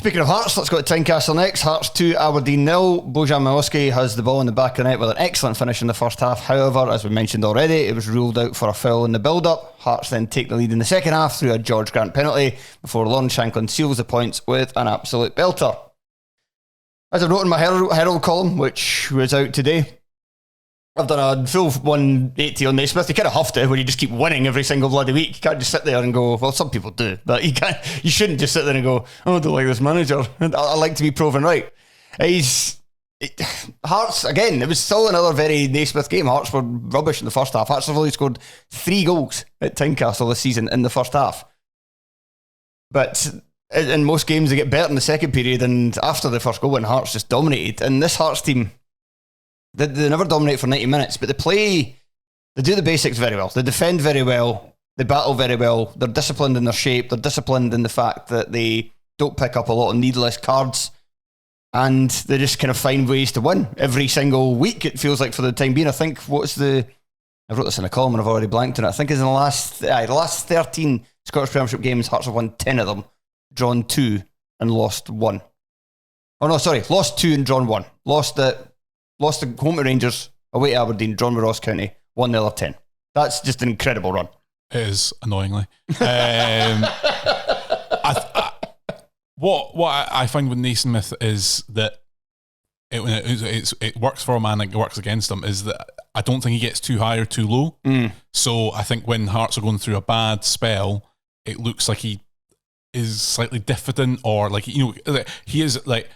Speaking of Hearts, let's go to Tynecastle next. Hearts 2, Aberdeen 0. Bojan Miloski has the ball in the back of the net with an excellent finish in the first half. However, as we mentioned already, it was ruled out for a foul in the build-up. Hearts then take the lead in the second half through a George Grant penalty before Lawrence Shanklin seals the points with an absolute belter. As I wrote in my Herald column, which was out today, I've done a full 180 on Naismith. You kind of have to when you just keep winning every single bloody week. You can't just sit there and go, well, some people do, but you shouldn't just sit there and go, oh, I don't like this manager. I like to be proven right. Hearts, again, it was still another very Naismith game. Hearts were rubbish in the first half. Hearts have only scored 3 goals at Tynecastle this season in the first half. But in most games, they get better in the second period, and after the first goal, when Hearts just dominated. And this Hearts team, they never dominate for 90 minutes, but they do the basics very well. They defend very well. They battle very well. They're disciplined in their shape. They're disciplined in the fact that they don't pick up a lot of needless cards, and they just kind of find ways to win every single week, it feels like, for the time being. I think, I wrote this in a column and I've already blanked on it. I think it's in the last 13 Scottish Premiership games, Hearts have won 10 of them, drawn 2 and lost 1. Oh no, sorry, lost 2 and drawn 1. Lost the home to Rangers, away to Aberdeen, drawn with Ross County, 1-0 of 10. That's just an incredible run. It is, annoyingly. What I find with Naismith is that it works for him and it works against him, is that I don't think he gets too high or too low. So I think when Hearts are going through a bad spell, it looks like he is slightly diffident, or like, he is like,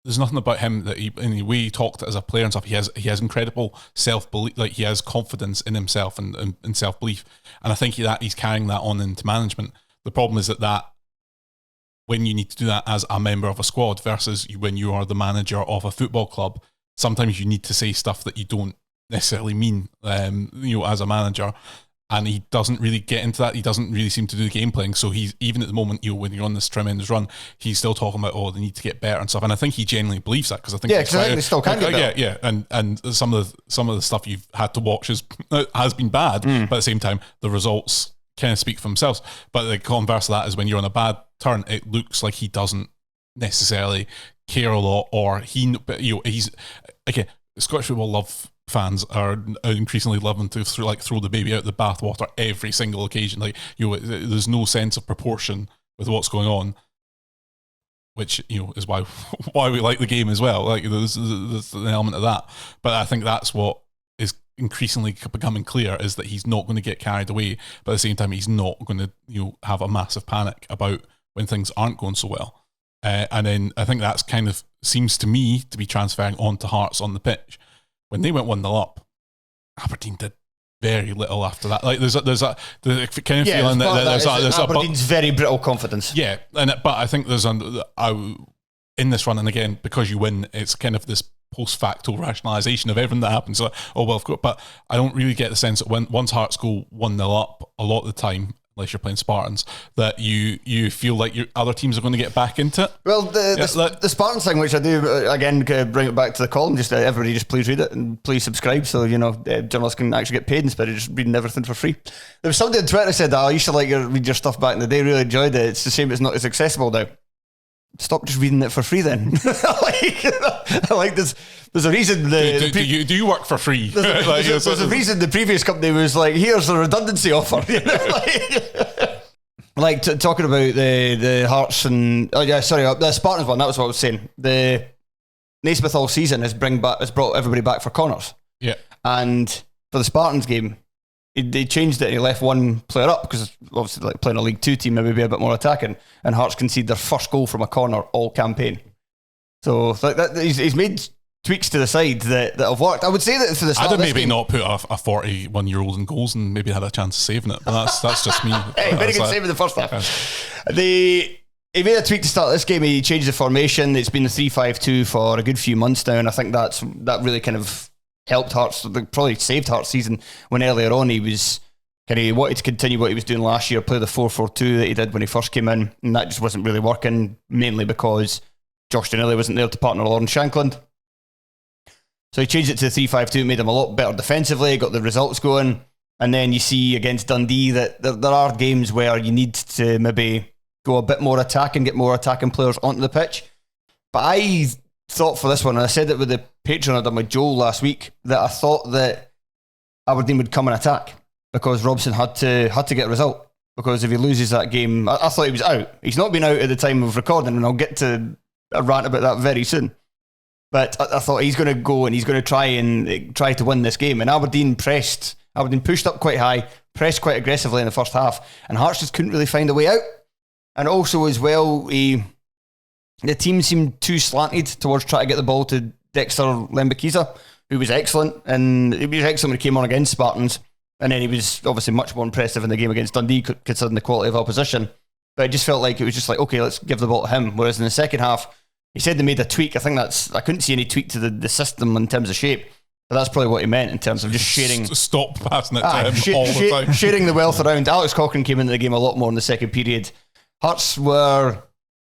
there's nothing about him that in the way he talked as a player and stuff. He has incredible self-belief, like he has confidence in himself and self-belief. And I think that he's carrying that on into management. The problem is that when you need to do that as a member of a squad versus when you are the manager of a football club, sometimes you need to say stuff that you don't necessarily mean, as a manager. And he doesn't really get into that. He doesn't really seem to do the game playing. So he's, even at the moment, when you're on this tremendous run, he's still talking about, they need to get better and stuff. And I think he genuinely believes that, because I think they still can get better. Yeah. And some of the stuff you've had to watch has been bad, but at the same time, the results kind of speak for themselves. But the converse of that is when you're on a bad turn, it looks like he doesn't necessarily care a lot, or he's again, Scottish football love fans are increasingly loving to throw the baby out the bathwater every single occasion. Like, there's no sense of proportion with what's going on, which is why we like the game as well. Like, there's an element of that, but I think that's what is increasingly becoming clear, is that he's not going to get carried away, but at the same time he's not going to have a massive panic about when things aren't going so well. And then I think that's kind of seems to me to be transferring on to Hearts on the pitch. When they went 1-0 up, Aberdeen did very little after that. Like, there's a kind of feeling that there's Aberdeen's very brittle confidence. Yeah, but I think there's in this run, and again, because you win, it's kind of this post facto rationalisation of everything that happens. So, but I don't really get the sense that once Hearts go 1-0 up, a lot of the time, unless you're playing Spartans, that you feel like your other teams are going to get back into it. Well, the Spartans thing, which I do, again, bring it back to the column, just everybody just please read it and please subscribe, so journalists can actually get paid instead of just reading everything for free. There was somebody on Twitter that said, I used to read your stuff back in the day, really enjoyed it, it's the same, it's not as accessible now. Stop just reading it for free then. There's a reason do you work for free? There's a reason the previous company was like, here's a redundancy offer. Talking about the Hearts and the Spartans one, that was what I was saying. The Naismith all season has brought everybody back for corners. Yeah. And for the Spartans game, they changed it and he left one player up, because obviously, like, playing a League 2 team, maybe be a bit more attacking, and Hearts conceded their first goal from a corner all campaign. So he's made tweaks to the side that have worked. I would say that for the start I'd have maybe not put a 41-year-old in goals and maybe had a chance of saving it, but that's just me. Hey, very good save in the first half. He made a tweak to start this game. He changed the formation. It's been the 3-5-2 for a good few months now, and I think that really kind of helped Hearts, probably saved Hearts' season, when earlier on he wanted to continue what he was doing last year, play the 4-4-2 that he did when he first came in, and that just wasn't really working, mainly because Josh Dinelli wasn't there to partner Lawrence Shanklin. So he changed it to the 3-5-2, made him a lot better defensively, got the results going, and then you see against Dundee that there are games where you need to maybe go a bit more attacking, get more attacking players onto the pitch. But I thought for this one, and I said it with the Patreon I done with Joel last week, that I thought that Aberdeen would come and attack because Robson had to get a result. Because if he loses that game, I thought he was out. He's not been out at the time of recording, and I'll get to a rant about that very soon. But I thought he's going to go and he's going to try to win this game. And Aberdeen pushed up quite high, pressed quite aggressively in the first half, and Hearts just couldn't really find a way out. And also as well, the team seemed too slanted towards trying to get the ball to Dexter Lembekiza, who was excellent, and he was excellent when he came on against Spartans. And then he was obviously much more impressive in the game against Dundee, considering the quality of opposition. But it just felt like it was just like, okay, let's give the ball to him. Whereas in the second half, he said they made a tweak. I couldn't see any tweak to the system in terms of shape. But that's probably what he meant in terms of just sharing. Stop passing it to him all the time. Sharing the wealth around. Alex Cochrane came into the game a lot more in the second period. Hearts were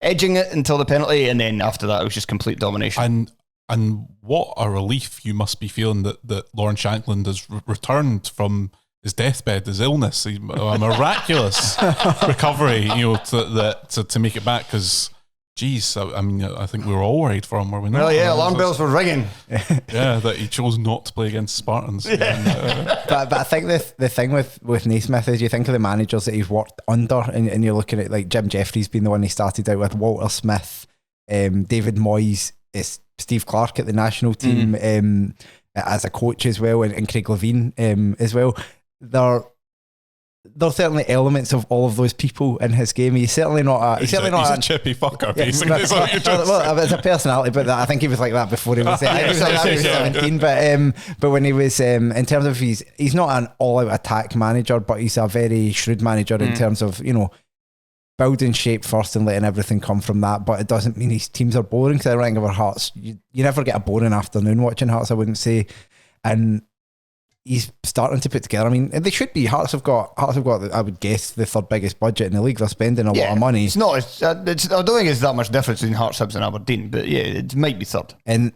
edging it until the penalty, and then after that, it was just complete domination. And what a relief you must be feeling that Lawrence Shankland has returned from his deathbed, his illness, a miraculous recovery, to make it back. Because, geez, I mean, I think we were all worried for him, were we not? Well, yeah, alarm bells were ringing. Yeah, that he chose not to play against Spartans. Yeah. But I think the thing with Naismith is you think of the managers that he's worked under, and you're looking at like Jim Jeffries being the one he started out with, Walter Smith, David Moyes, Steve Clark at the national team as a coach as well, and Craig Levine as well. There are certainly elements of all of those people in his game. He's certainly not a chippy fucker, basically. Well, it's a personality, but I think he was like that before he was 17. But when he was in terms of he's not an all-out attack manager, but he's a very shrewd manager in terms of building shape first and letting everything come from that. But it doesn't mean his teams are boring, because I think of our Hearts, you never get a boring afternoon watching Hearts, I wouldn't say. And he's starting to put together. I mean, they should be. Hearts have got, I would guess, the third biggest budget in the league. They're spending a lot of money. It's not. I don't think it's that much difference between Hearts, Hibs and Aberdeen, but yeah, it might be third. And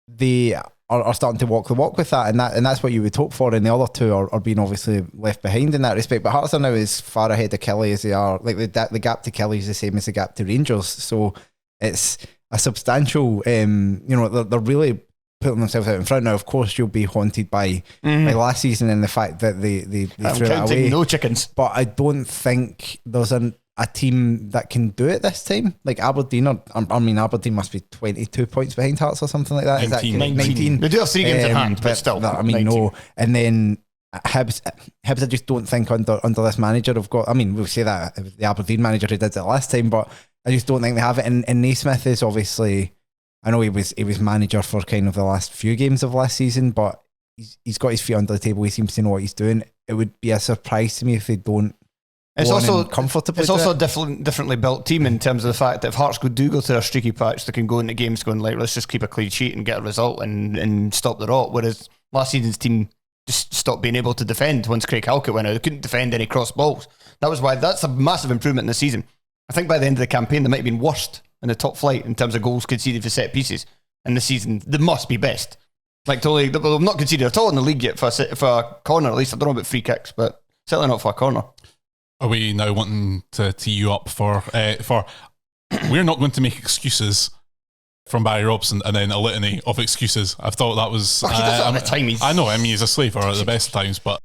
they are starting to walk the walk with that, and that's what you would hope for. And the other two are being obviously left behind in that respect. But Hearts are now as far ahead of Kelly as they are. Like the gap to Kelly is the same as the gap to Rangers. So it's a substantial. They're really putting themselves out in front. Now, of course, you'll be haunted by last season and the fact that they threw it away. No chickens. But I don't think there's a team that can do it this time. Like Aberdeen, Aberdeen must be 22 points behind Hearts or something like that. 19. They do have 3 games in hand, but still. No. And then Hibs, I just don't think under this manager have got. I mean, we'll say that the Aberdeen manager who did it last time, but I just don't think they have it. And Naismith is obviously, I know he was manager for kind of the last few games of last season, but he's got his feet under the table. He seems to know what he's doing. It would be a surprise to me if they don't. It's also a differently built team in terms of the fact that if Hearts do go through a streaky patch, they can go into games going like, let's just keep a clean sheet and get a result and stop the rot. Whereas last season's team just stopped being able to defend once Craig Halkett went out. They couldn't defend any cross balls. That's a massive improvement in the season. I think by the end of the campaign, they might have been worst in the top flight in terms of goals conceded for set pieces. In the season, they must be best. Like totally, they've not conceded at all in the league yet for a corner. At least I don't know about free kicks, but certainly not for a corner. Are we now wanting to tee you up for we're not going to make excuses from Barry Robson and then a litany of excuses? I thought that was he does it all the time. I know, I mean, he's a slave at the best of times, but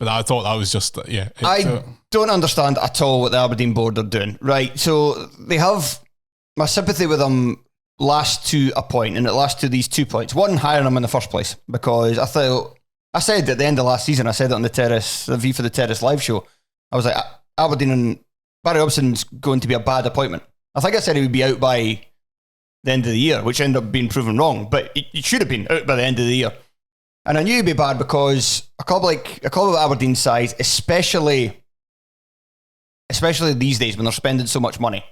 I thought that was just I don't understand at all what the Aberdeen board are doing. Right, so they have my sympathy with them last to a point, and it lasts to these 2 points. One, hiring them in the first place, because I said at the end of last season, I said it on the V for the Terrace live show, I was like, Aberdeen and Barry Robson's going to be a bad appointment. I think I said he would be out by the end of the year, which ended up being proven wrong, but he should have been out by the end of the year. And I knew he'd be bad because a club of Aberdeen's size, especially these days when they're spending so much money,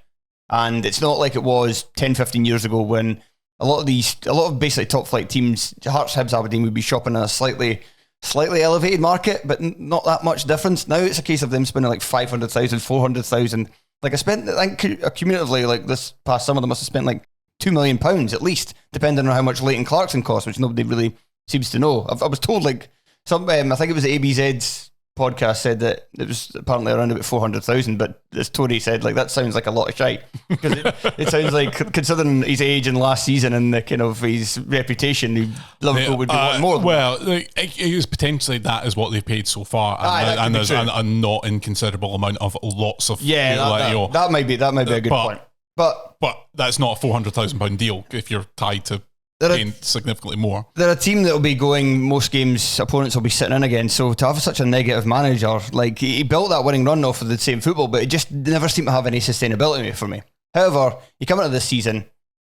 and it's not like it was 10, 15 years ago when a lot of basically top flight teams, Hearts, Hibs, Aberdeen would be shopping in a slightly elevated market, but not that much difference. Now it's a case of them spending like 500,000, 400,000. Like I think cumulatively, like this past summer, they must have spent like £2 million at least, depending on how much Leighton Clarkson cost, which nobody really seems to know. I was told like I think it was ABZ's podcast said that it was apparently around about 400,000, but as Tony said, like that sounds like a lot of shite because it sounds like, considering his age and last season and the kind of his reputation, Liverpool would be wanting more. Well, it is potentially that is what they've paid so far, and there's a not inconsiderable amount of lots of that might be a good point, but that's not a £400,000 deal if you're tied to paying significantly more. They're a team that will be going most games, opponents will be sitting in again, so to have such a negative manager, like he built that winning run off of the same football, but it just never seemed to have any sustainability for me. However, you come into this season,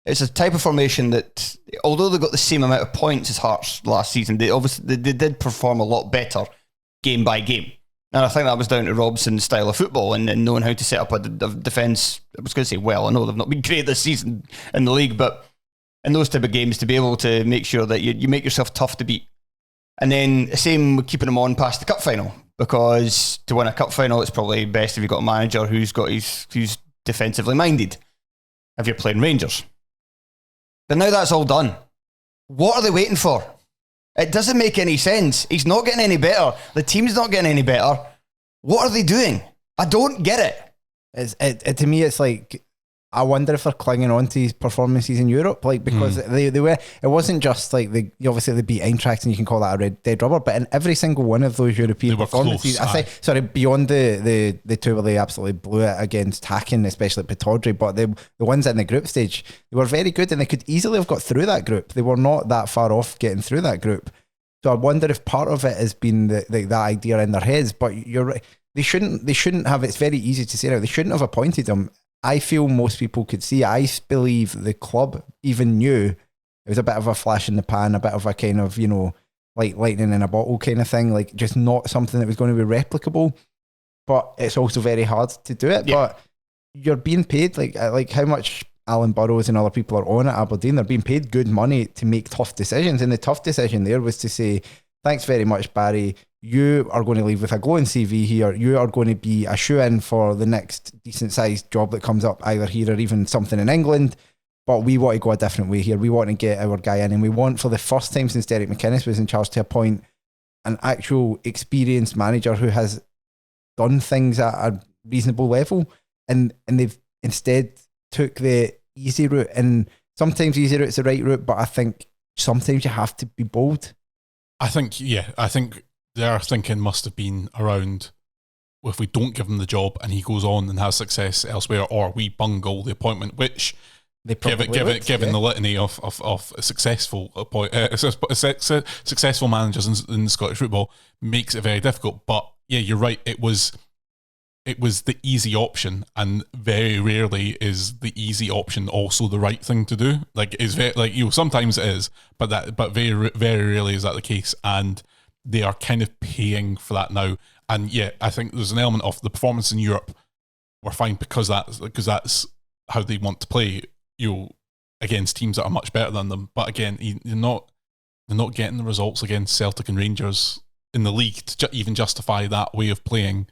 it's a type of formation that, although they got the same amount of points as Hearts last season, they did perform a lot better game by game. And I think that was down to Robson's style of football and knowing how to set up a defence. I was going to say, I know they've not been great this season in the league, but in those type of games, to be able to make sure that you make yourself tough to beat. And then the same with keeping them on past the cup final, because to win a cup final, it's probably best if you've got a manager who's defensively minded, if you're playing Rangers. But now that's all done. What are they waiting for? It doesn't make any sense. He's not getting any better. The team's not getting any better. What are they doing? I don't get it. To me, it's like, I wonder if they're clinging on to his performances in Europe, like, because they were. It wasn't just like obviously they beat Eintracht, and you can call that a dead rubber. But in every single one of those European performances, beyond the two where they absolutely blew it against Hacken, especially at Pataudry, but the ones in the group stage, they were very good, and they could easily have got through that group. They were not that far off getting through that group. So I wonder if part of it has been that idea in their heads. But you're right. They shouldn't have. It's very easy to say now. They shouldn't have appointed him. I feel most people could see. I believe the club even knew it was a bit of a flash in the pan, a bit of a kind of, like lightning in a bottle kind of thing, like just not something that was going to be replicable. But it's also very hard to do it. Yeah. But you're being paid like how much Alan Burrows and other people are on at Aberdeen. They're being paid good money to make tough decisions. And the tough decision there was to say, thanks very much, Barry. You are going to leave with a glowing CV here. You are going to be a shoe-in for the next decent-sized job that comes up either here or even something in England. But we want to go a different way here. We want to get our guy in, and we want, for the first time since Derek McInnes was in charge, to appoint an actual experienced manager who has done things at a reasonable level. And they've instead took the easy route. And sometimes easy route's the right route, but I think sometimes you have to be bold. I think their thinking must have been around, if we don't give him the job and he goes on and has success elsewhere, or we bungle the appointment, which they given the litany of successful managers in Scottish football, makes it very difficult. But yeah, you're right. It was the easy option, and very rarely is the easy option also the right thing to do. Like, it's very, sometimes it is, but very very rarely is that the case, and they are kind of paying for that now. And yeah, I think there's an element of the performance in Europe were fine because that's how they want to play, against teams that are much better than them. But again, they're not getting the results against Celtic and Rangers in the league to even justify that way of playing,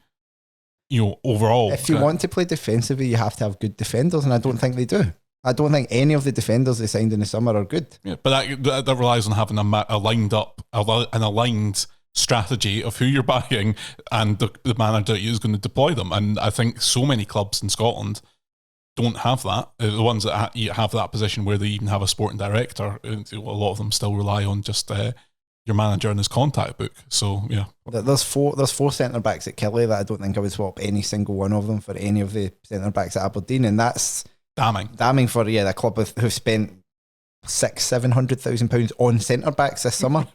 overall. If you want to play defensively, you have to have good defenders, and I don't think they do. I don't think any of the defenders they signed in the summer are good. Yeah, but that relies on having an aligned strategy of who you're buying and the manager who's going to deploy them. And I think so many clubs in Scotland don't have that. The ones that have that position where they even have a sporting director, a lot of them still rely on just your manager and his contact book. So yeah, there's four centre backs at Killie that I don't think I would swap any single one of them for any of the centre backs at Aberdeen, and that's damning for a club who've spent £600,000-700,000 on centre backs this summer.